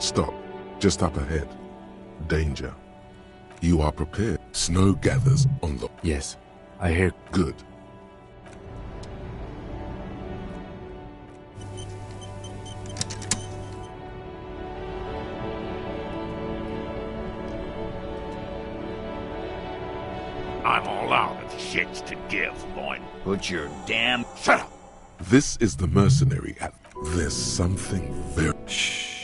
Stop. Just up ahead. Danger. You are prepared. Snow gathers on the... Yes, I hear. Good. I'm all out of shits to give, boy. Put your damn... Shut up! This is the mercenary at... There's something very... Shh.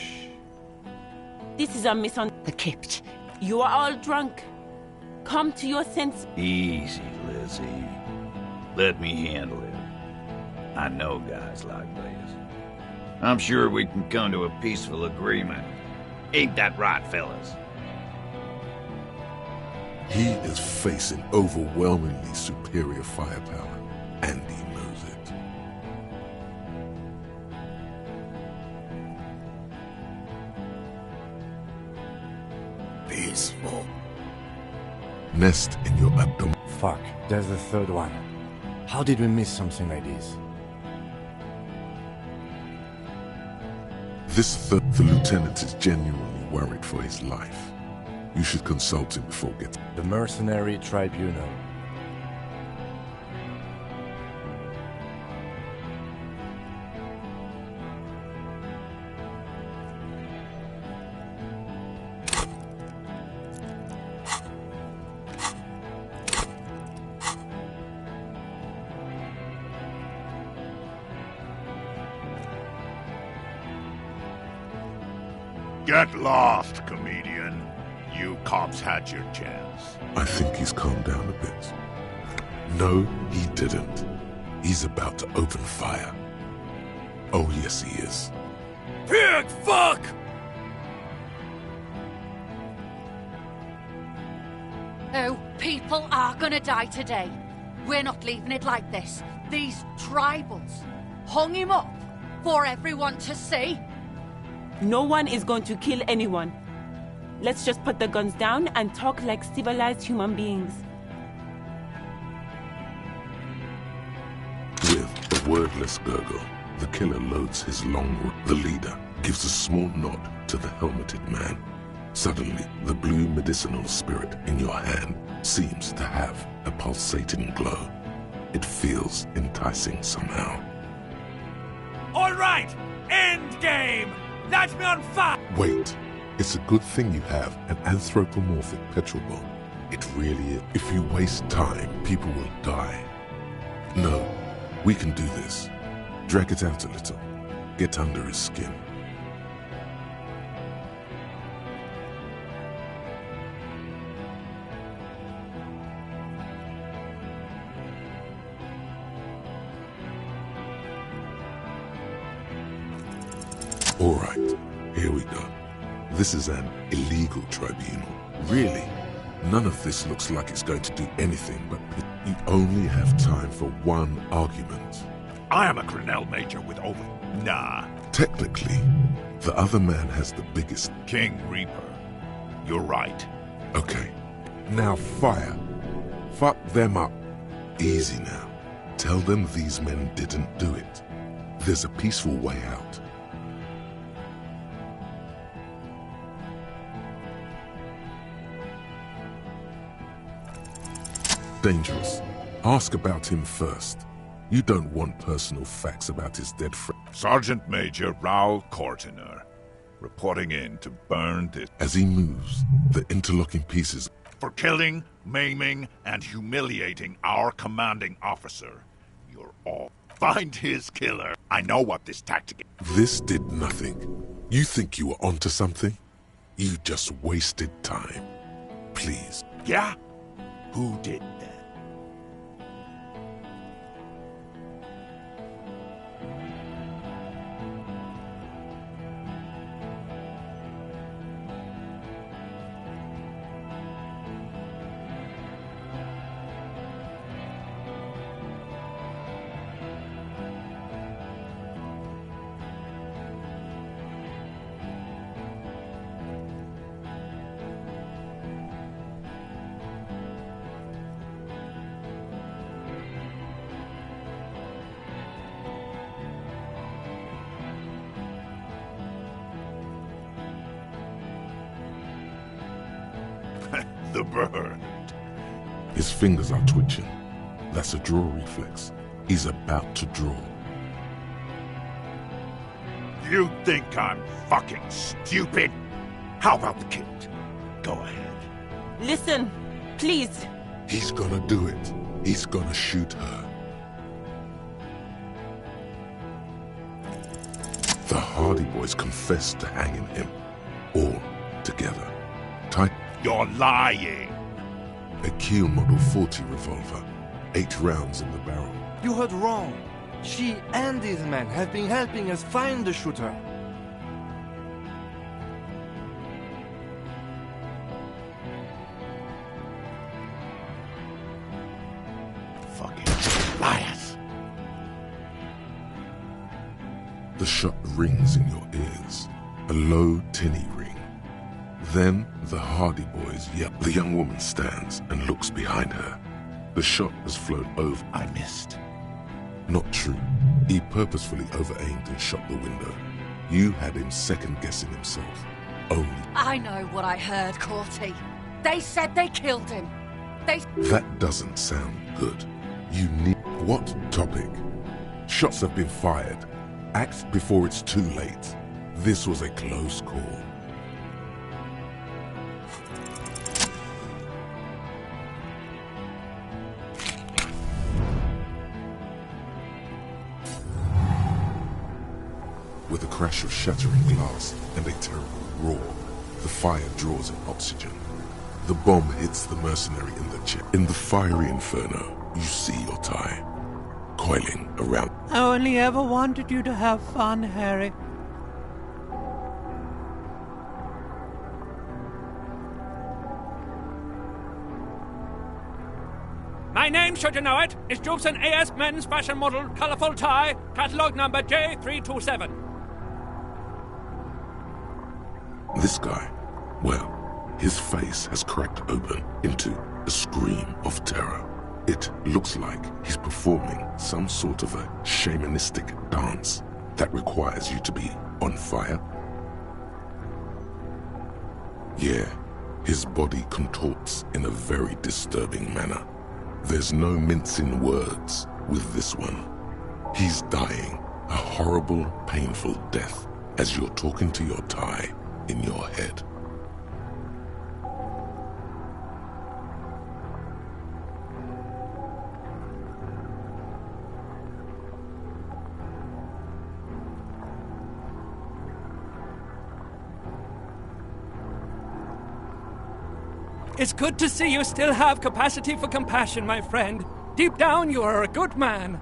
This is a the Kept. You are all drunk. Come to your senses. Easy, Lizzie. Let me handle it. I know guys like this. I'm sure we can come to a peaceful agreement. Ain't that right, fellas? He is facing overwhelmingly superior firepower, and he knows it. Peaceful. Nest in your abdomen. Fuck, there's the third one. How did we miss something like this? The lieutenant is genuinely worried for his life. You should consult him before getting... The Mercenary Tribunal. Get lost, comedian. You cops had your chance. I think he's calmed down a bit. No, he didn't. He's about to open fire. Oh, yes, he is. Pig fuck! Oh, people are gonna die today. We're not leaving it like this. These tribals hung him up for everyone to see. No one is going to kill anyone. Let's just put the guns down and talk like civilized human beings. With a wordless gurgle, the killer loads his long... The leader gives a small nod to the helmeted man. Suddenly, the blue medicinal spirit in your hand seems to have a pulsating glow. It feels enticing somehow. All right! End game! Light me on fire! Wait. It's a good thing you have an anthropomorphic petrol bomb. It really is. If you waste time, people will die. No, we can do this. Drag it out a little. Get under his skin. All right, here we go. This is an illegal tribunal. Really? None of this looks like it's going to do anything but... You only have time for one argument. I am a Grinnell major with over... Nah. Technically, the other man has the biggest... King Reaper. You're right. Okay. Now fire. Fuck them up. Easy now. Tell them these men didn't do it. There's a peaceful way out. Dangerous. Ask about him first. You don't want personal facts about his dead friend. Sergeant Major Raoul Cortiner, reporting in to burn this... As he moves, the interlocking pieces... For killing, maiming, and humiliating our commanding officer. You're all... Find his killer. I know what this tactic is. This did nothing. You think you were onto something? You just wasted time. Please. Yeah? Who did that? the bird. His fingers are twitching. That's a draw reflex. He's about to draw. You think I'm fucking stupid? How about the kid? Go ahead. Listen, please. He's gonna do it. He's gonna shoot her. The Hardy Boys confessed to hanging him. All together. Tight. You're lying. A Kiel Model 40 revolver. 8 rounds in the barrel. You heard wrong. She and these men have been helping us find the shooter. Fucking liars. The shot rings in your ears. A low, tinny ring. Then the Hardy Boys yell. The young woman stands and looks behind her. The shot has flown over. I missed. Not true. He purposefully over-aimed and shot the window. You had him second-guessing himself. Only. I know what I heard, Corty. They said they killed him. That doesn't sound good. You need... What topic? Shots have been fired. Act before it's too late. This was a close call. With a crash of shattering glass and a terrible roar, the fire draws in oxygen. The bomb hits the mercenary in the chest. In the fiery inferno, you see your tie, coiling around. I only ever wanted you to have fun, Harry. My name, should you know it, is Jobson AS Men's Fashion Model, Colourful Tie, catalogue number J327. This guy, well, his face has cracked open into a scream of terror. It looks like he's performing some sort of a shamanistic dance that requires you to be on fire. Yeah, his body contorts in a very disturbing manner. There's no mincing words with this one. He's dying a horrible, painful death as you're talking to your tie in your head. It's good to see you still have capacity for compassion, my friend. Deep down, you are a good man.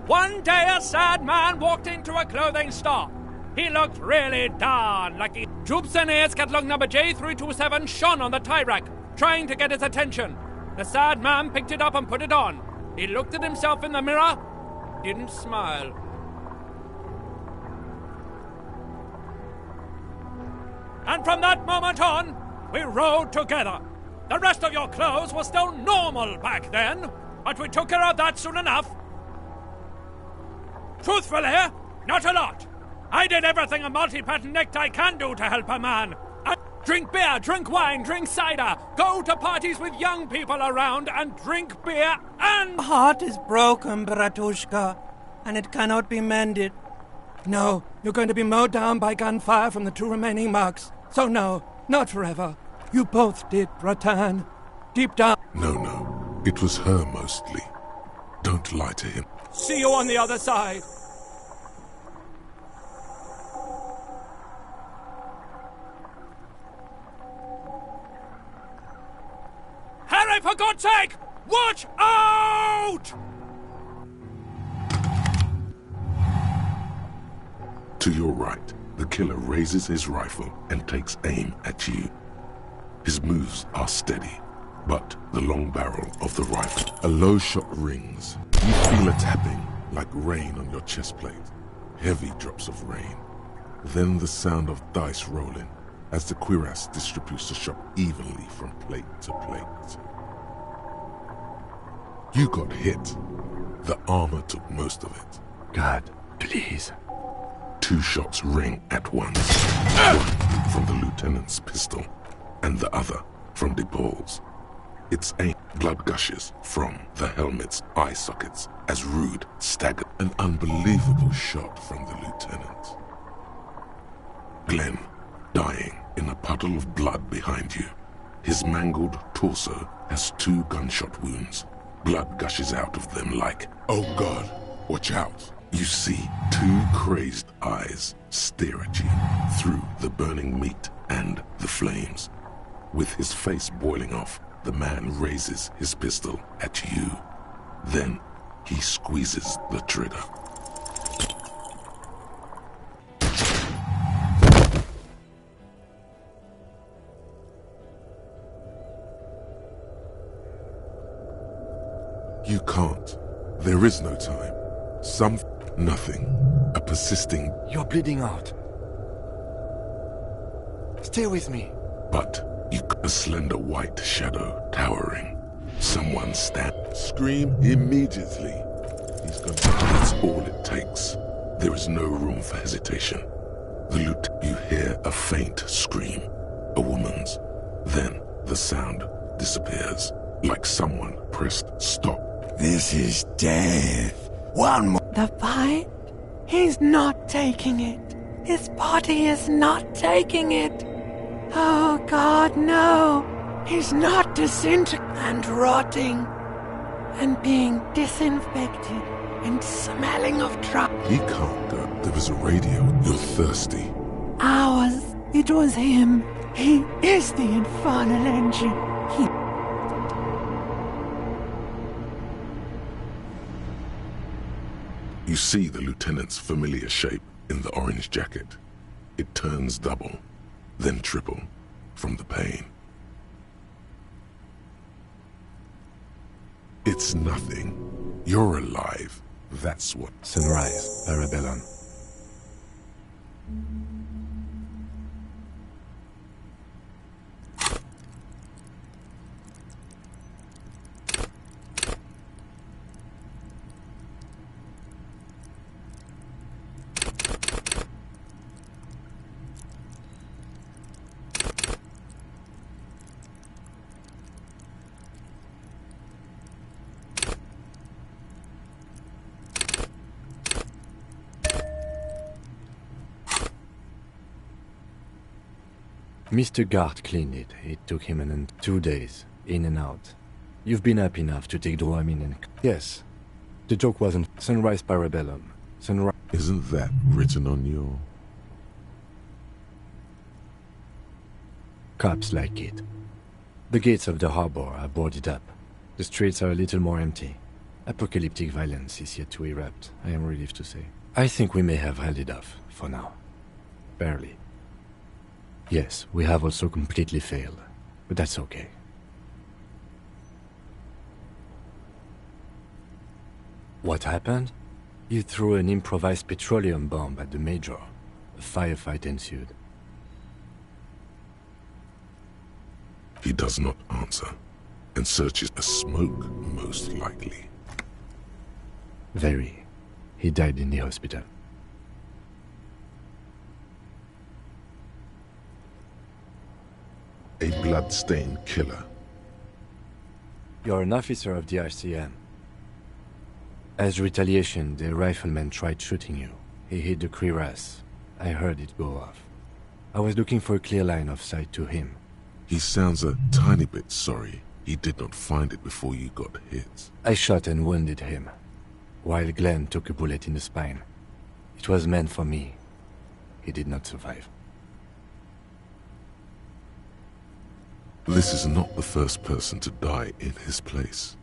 One day a sad man walked into a clothing store. He looked really darn lucky. Jobson AS catalogue number J327 shone on the tie rack, trying to get his attention. The sad man picked it up and put it on. He looked at himself in the mirror, didn't smile. And from that moment on, we rode together. The rest of your clothes were still normal back then, but we took care of that soon enough. Truthfully, not a lot. I did everything a multi-pattern necktie can do to help a man. I drink beer, drink wine, drink cider, go to parties with young people around and drink beer and... The heart is broken, Bratushka, and it cannot be mended. No, you're going to be mowed down by gunfire from the 2 remaining mugs. So no, not forever. You both did, Bratan. Deep down... No. It was her mostly. Don't lie to him. See you on the other side. Harry, for God's sake! Watch out! To your right, the killer raises his rifle and takes aim at you. His moves are steady, but the long barrel of the rifle. A low shot rings. You feel a tapping, like rain on your chest plate. Heavy drops of rain. Then the sound of dice rolling as the cuirass distributes the shot evenly from plate to plate. You got hit. The armor took most of it. God, please. 2 shots ring at once. One from the lieutenant's pistol, and the other from DePaul's. Its aim, blood gushes from the helmet's eye sockets as Rude staggered. An unbelievable shot from the lieutenant. Glenn, dying in a puddle of blood behind you. His mangled torso has 2 gunshot wounds. Blood gushes out of them like, oh God, watch out. You see 2 crazed eyes stare at you through the burning meat and the flames. With his face boiling off, the man raises his pistol at you. Then he squeezes the trigger. You can't. There is no time. Nothing. A persisting... You're bleeding out. Stay with me. But a slender white shadow towering. Someone Scream immediately. He's gonna... That's all it takes. There is no room for hesitation. You hear a faint scream. A woman's. Then the sound disappears. Like someone pressed stop. This is death. One more. The fight? He's not taking it. His body is not taking it. Oh God, no. He's not disintegrating and rotting and being disinfected and smelling of trouble. He can't go. There was a radio. You're thirsty. Ours. It was him. He is the infernal engine. You see the lieutenant's familiar shape in the orange jacket. It turns double, then triple, from the pain. It's nothing. You're alive. That's what... Sunrise, Parabellum. Mr. Gart cleaned it. It took him 2 days, in and out. You've been up enough to take Dramamine and... Yes. The joke wasn't Sunrise Parabellum. Sunrise... Isn't that written on your... Cops like it. The gates of the harbor are boarded up. The streets are a little more empty. Apocalyptic violence is yet to erupt, I am relieved to say. I think we may have held it off, for now. Barely. Yes, we have also completely failed, but that's okay. What happened? You threw an improvised petroleum bomb at the Major. A firefight ensued. He does not answer, and searches a smoke, most likely. Very. He died in the hospital. A blood-stained killer. You're an officer of the RCM. As retaliation, the rifleman tried shooting you. He hit the cuirass. I heard it go off. I was looking for a clear line of sight to him. He sounds a tiny bit sorry he did not find it before you got hit. I shot and wounded him, while Glenn took a bullet in the spine. It was meant for me. He did not survive. This is not the first person to die in his place.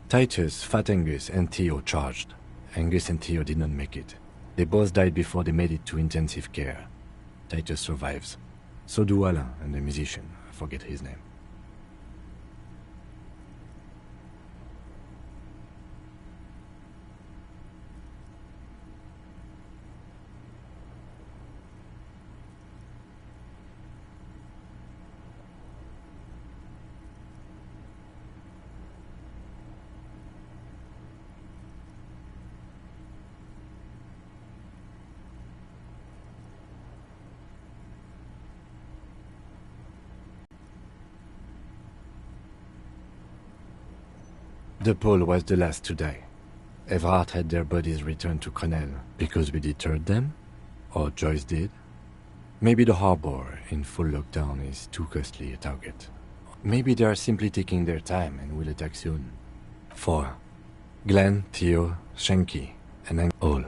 Titus, Fat Angus, and Theo charged. Angus and Theo did not make it. They both died before they made it to intensive care. Titus survives. So do Alain and the musician. I forget his name. The Pole was the last to die. Everhart had their bodies returned to Crenel because we deterred them? Or Joyce did? Maybe the harbor in full lockdown is too costly a target. Maybe they are simply taking their time and will attack soon. 4. Glenn, Theo, Shanky, and then all.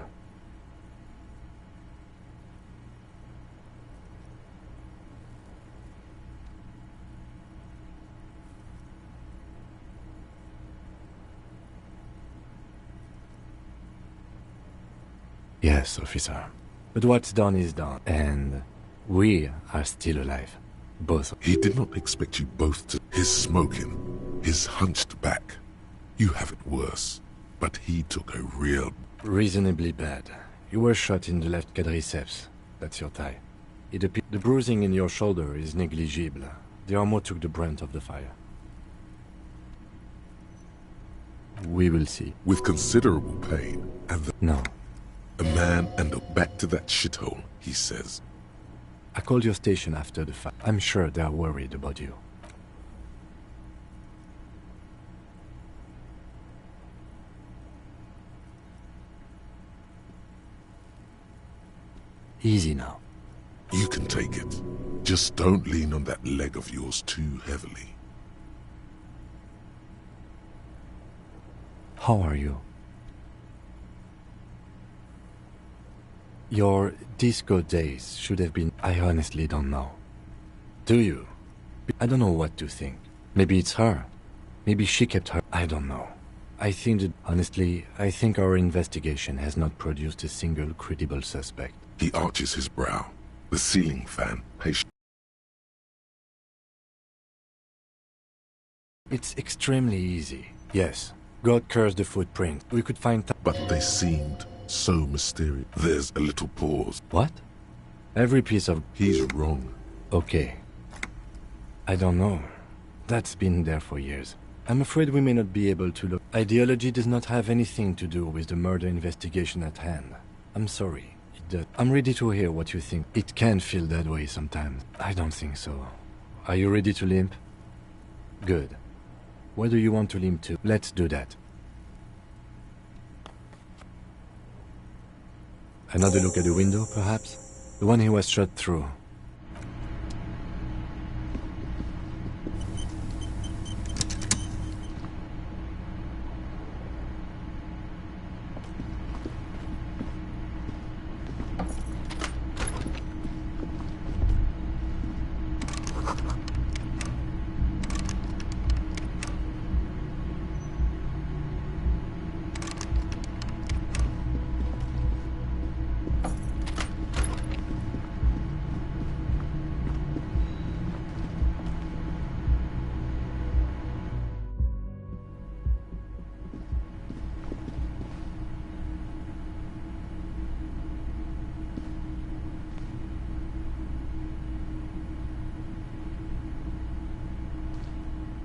Yes, officer. But what's done is done, and we are still alive. Both. He did not expect you both to... His smoking, his hunched back. You have it worse, but he took a real... Reasonably bad. You were shot in the left quadriceps. That's your thigh. The bruising in your shoulder is negligible. The armor took the brunt of the fire. We will see. With considerable pain, and the... No. A man and back to that shithole, he says. I called your station after the fight. I'm sure they are worried about you. Easy now. You can take it. Just don't lean on that leg of yours too heavily. How are you? Your disco days should have been... I honestly don't know. Do you? I don't know what to think. Maybe it's her. Maybe she kept her... I don't know. I think that... Honestly, I think our investigation has not produced a single credible suspect. He arches his brow. The ceiling fan, patient. It's extremely easy. Yes. God cursed the footprint. We could find... But they seemed... so mysterious. There's a little pause. What? Every piece of... He's wrong. Okay. I don't know. That's been there for years. I'm afraid we may not be able to look... Ideology does not have anything to do with the murder investigation at hand. I'm sorry. It does. I'm ready to hear what you think. It can feel that way sometimes. I don't think so. Are you ready to limp? Good. Where do you want to limp to? Let's do that. Another look at the window, perhaps? The one he was shot through.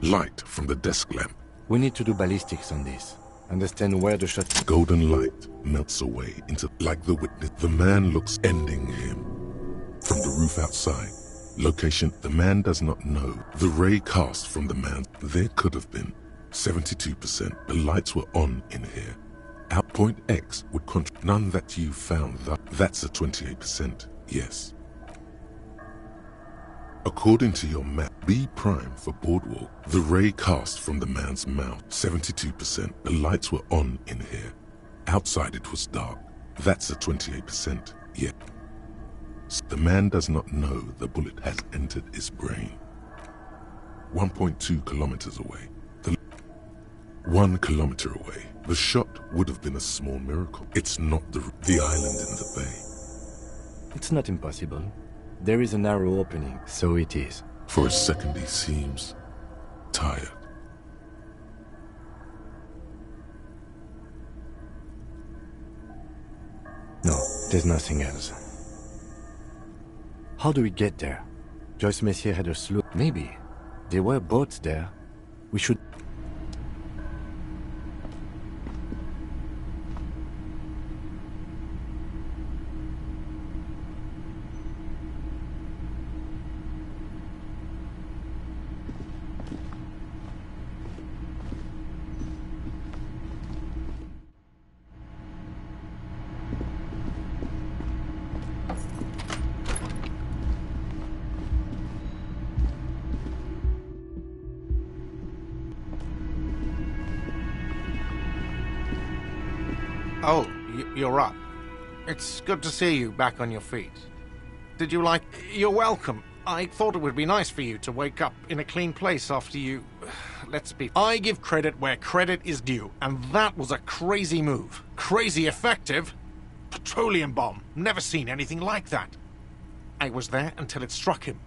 Light from the desk lamp. We need to do ballistics on this. Understand where the shot... Golden light melts away into... Like the witness. The man looks ending him. From the roof outside. Location, the man does not know. The ray cast from the man. There could have been 72%. The lights were on in here. Outpoint X would contribute. None that you found. That's a 28%. Yes. According to your map, B prime for Boardwalk, the ray cast from the man's mouth, 72%. The lights were on in here. Outside it was dark. That's a 28%. Yeah. The man does not know the bullet has entered his brain. 1.2 kilometers away. 1 kilometer away. The shot would have been a small miracle. It's not the island in the bay. It's not impossible. There is a narrow opening, so it is. For a second he seems tired. No, there's nothing else. How do we get there? Joyce Messier had a sloop. Maybe. There were boats there. We should... Oh, you're up. It's good to see you back on your feet. Did you like... You're welcome. I thought it would be nice for you to wake up in a clean place after you... Let's be... I give credit where credit is due, and that was a crazy move. Crazy effective. Petroleum bomb. Never seen anything like that. I was there until it struck him.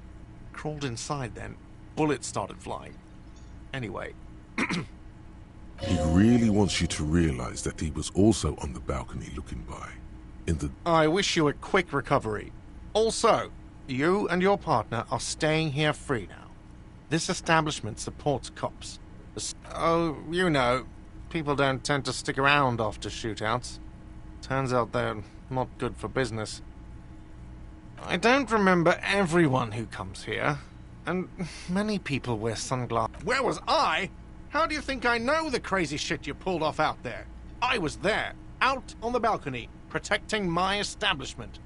Crawled inside then. Bullets started flying. Anyway... He really wants you to realize that he was also on the balcony looking by. I wish you a quick recovery. Also, you and your partner are staying here free now. This establishment supports cops. Oh, you know, people don't tend to stick around after shootouts. Turns out they're not good for business. I don't remember everyone who comes here, and many people wear sunglasses. Where was I? How do you think I know the crazy shit you pulled off out there? I was there, out on the balcony, protecting my establishment.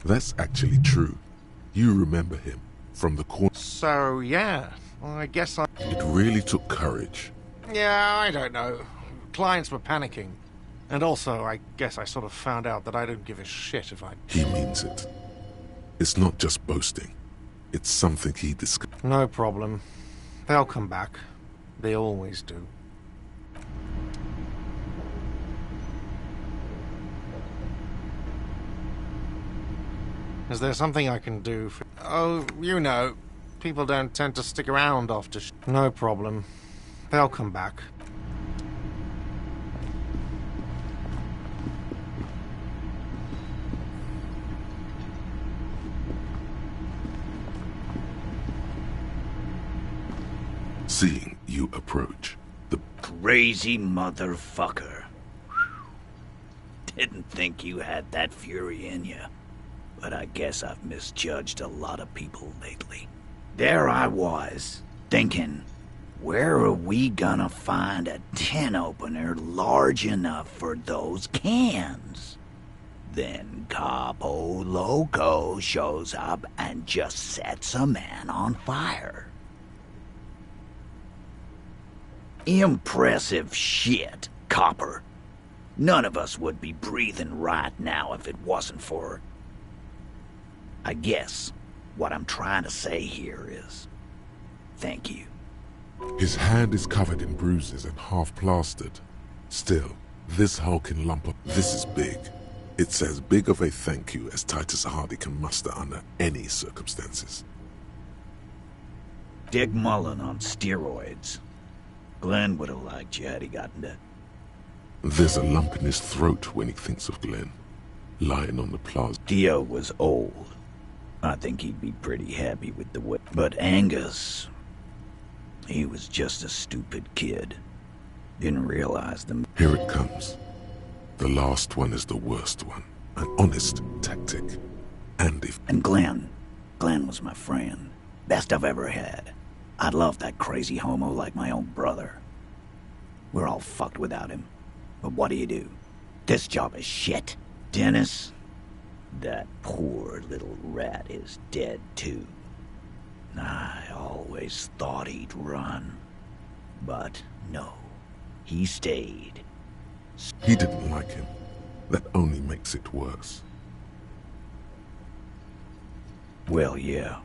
That's actually true. You remember him from the corner. So, yeah, well, I guess I... It really took courage. Yeah, I don't know. Clients were panicking. And also, I guess I sort of found out that I don't give a shit if I... He means it. It's not just boasting. It's something he discussed. No problem. They'll come back. They always do. Is there something I can do for... Oh, you know, people don't tend to stick around after... No problem. They'll come back. Seeing you approach, the crazy motherfucker. Didn't think you had that fury in you. But I guess I've misjudged a lot of people lately. There I was, thinking, where are we gonna find a tin opener large enough for those cans? Then Capo Loco shows up and just sets a man on fire. Impressive shit, Copper. None of us would be breathing right now if it wasn't for... I guess what I'm trying to say here is, thank you. His hand is covered in bruises and half plastered. Still, this hulking lump of... This is big. It's as big of a thank you as Titus Hardy can muster under any circumstances. Dick Mullen on steroids. Glenn would have liked you had he gotten that. There's a lump in his throat when he thinks of Glenn, lying on the plaza. Dio was old. I think he'd be pretty happy with the way. But Angus, he was just a stupid kid. Didn't realize them. Here it comes. The last one is the worst one. An honest tactic. And Glenn was my friend. Best I've ever had. I'd love that crazy homo like my own brother. We're all fucked without him. But what do? This job is shit. Dennis, that poor little rat is dead too. I always thought he'd run. But no, he stayed. He didn't like him. That only makes it worse. Well, yeah.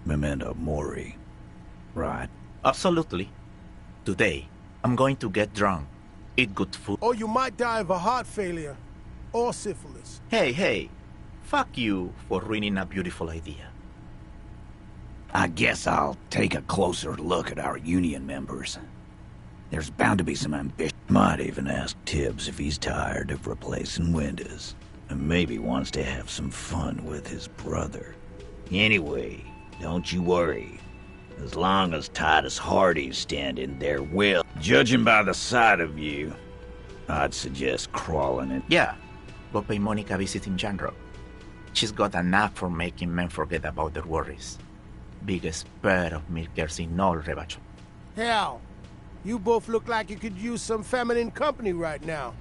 Memento Mori. Right. Absolutely. Today, I'm going to get drunk, eat good food. Or you might die of a heart failure. Or syphilis. Hey. Fuck you for ruining a beautiful idea. I guess I'll take a closer look at our union members. There's bound to be some ambition. Might even ask Tibbs if he's tired of replacing windows. And maybe wants to have some fun with his brother. Anyway, don't you worry. As long as Titus Hardy's standing there, will. Judging by the sight of you, I'd suggest crawling in. Yeah, go pay Monica visiting Janro. She's got a knack for making men forget about their worries. Biggest pair of milkers in all Rebacho. Hell, you both look like you could use some feminine company right now.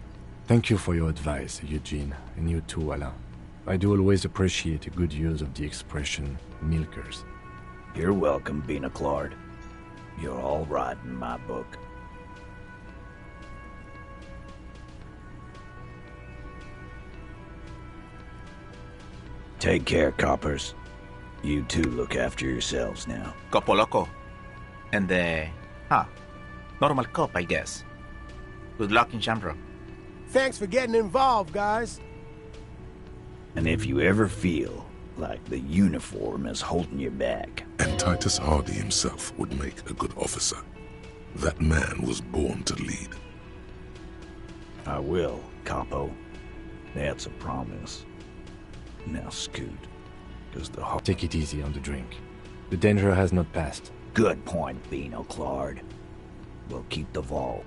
Thank you for your advice, Eugene, and you too, Alain. I do always appreciate a good use of the expression milkers. You're welcome, Bina Claude. You're all right in my book. Take care, coppers. You two look after yourselves now. Copo Loco. And normal cop, I guess. Good luck in Shamrock. Thanks for getting involved, guys. And if you ever feel like the uniform is holding you back... And Titus Hardy himself would make a good officer. That man was born to lead. I will, Capo. That's a promise. Now scoot, because the heart... Take it easy on the drink. The danger has not passed. Good point, Bino Claude. We'll keep the vault.